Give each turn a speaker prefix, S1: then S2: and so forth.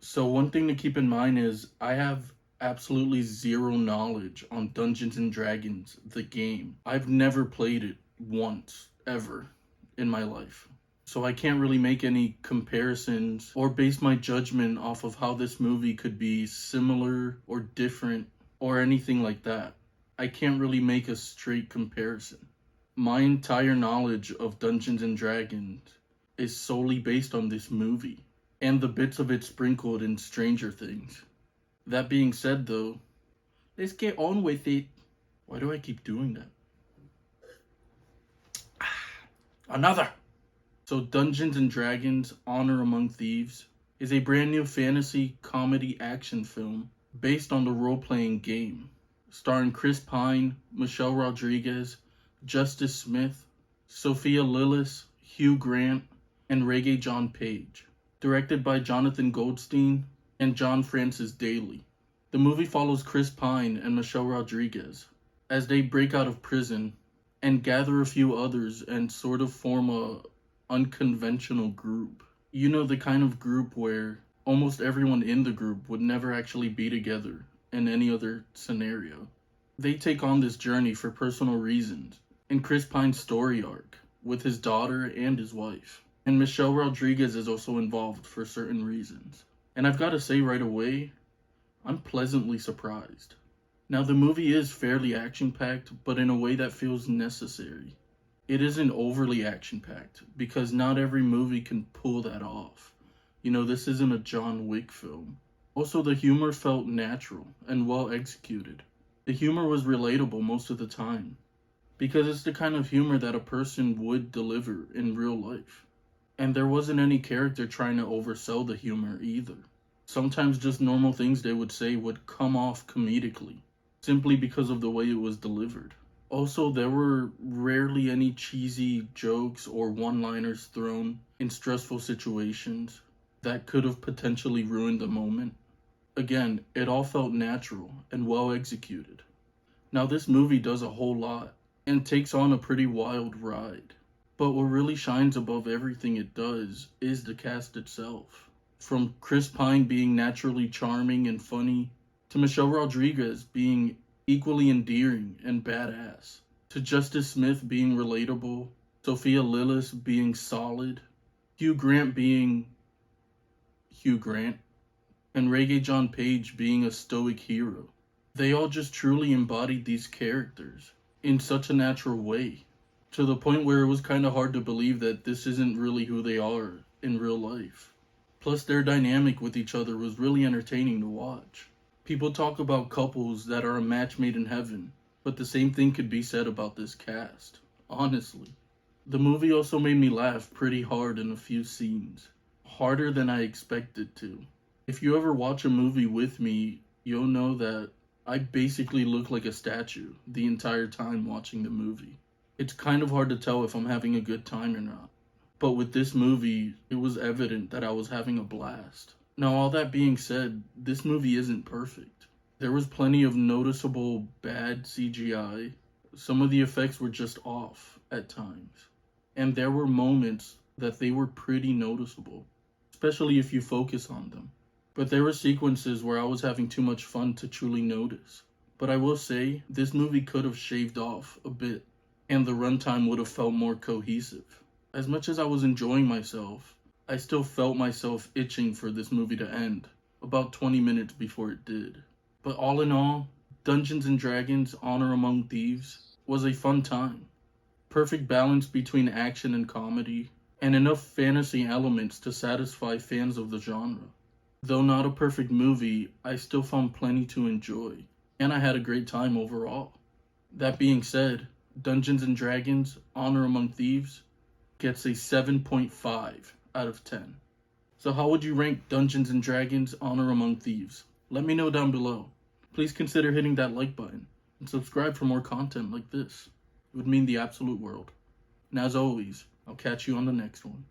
S1: So one thing to keep in mind is I have absolutely zero knowledge on Dungeons and Dragons, the game. I've never played it once, ever, in my life. So I can't really make any comparisons or base my judgment off of how this movie could be similar or different or anything like that. I can't really make a straight comparison. My entire knowledge of Dungeons and Dragons is solely based on this movie and the bits of it sprinkled in Stranger Things. That being said, though, let's get on with it. Why do I keep doing that? Another! So, Dungeons and Dragons Honor Among Thieves is a brand new fantasy comedy action film based on the role playing game, starring Chris Pine, Michelle Rodriguez, Justice Smith, Sophia Lillis, Hugh Grant, and Reggae John Page. Directed by Jonathan Goldstein and John Francis Daly. The movie follows Chris Pine and Michelle Rodriguez as they break out of prison and gather a few others and sort of form a unconventional group. You know, the kind of group where almost everyone in the group would never actually be together in any other scenario. They take on this journey for personal reasons in Chris Pine's story arc with his daughter and his wife. And Michelle Rodriguez is also involved for certain reasons. And I've got to say right away, I'm pleasantly surprised. Now, the movie is fairly action-packed, but in a way that feels necessary. It isn't overly action-packed, because not every movie can pull that off. You know, this isn't a John Wick film. Also, the humor felt natural and well executed. The humor was relatable most of the time, because it's the kind of humor that a person would deliver in real life. And there wasn't any character trying to oversell the humor either. Sometimes just normal things they would say would come off comedically, simply because of the way it was delivered. Also, there were rarely any cheesy jokes or one-liners thrown in stressful situations that could have potentially ruined the moment. Again, it all felt natural and well executed. Now, this movie does a whole lot and takes on a pretty wild ride. But what really shines above everything it does is the cast itself. From Chris Pine being naturally charming and funny, to Michelle Rodriguez being equally endearing and badass, to Justice Smith being relatable, Sophia Lillis being solid, Hugh Grant being Hugh Grant, and Reggae John Page being a stoic hero. They all just truly embodied these characters in such a natural way, to the point where it was kind of hard to believe that this isn't really who they are in real life. Plus, their dynamic with each other was really entertaining to watch. People talk about couples that are a match made in heaven, but the same thing could be said about this cast, honestly. The movie also made me laugh pretty hard in a few scenes, harder than I expected to. If you ever watch a movie with me, you'll know that I basically look like a statue the entire time watching the movie. It's kind of hard to tell if I'm having a good time or not. But with this movie, it was evident that I was having a blast. Now, all that being said, this movie isn't perfect. There was plenty of noticeable bad CGI. Some of the effects were just off at times. And there were moments that they were pretty noticeable, especially if you focus on them. But there were sequences where I was having too much fun to truly notice. But I will say, this movie could have shaved off a bit, and the runtime would have felt more cohesive. As much as I was enjoying myself, I still felt myself itching for this movie to end, about 20 minutes before it did. But all in all, Dungeons and Dragons Honor Among Thieves was a fun time. Perfect balance between action and comedy, and enough fantasy elements to satisfy fans of the genre. Though not a perfect movie, I still found plenty to enjoy, and I had a great time overall. That being said, Dungeons and Dragons Honor Among Thieves gets a 7.5 out of 10. So how would you rank Dungeons and Dragons Honor Among Thieves? Let me know down below. Please consider hitting that like button and subscribe for more content like this. It would mean the absolute world. And as always, I'll catch you on the next one.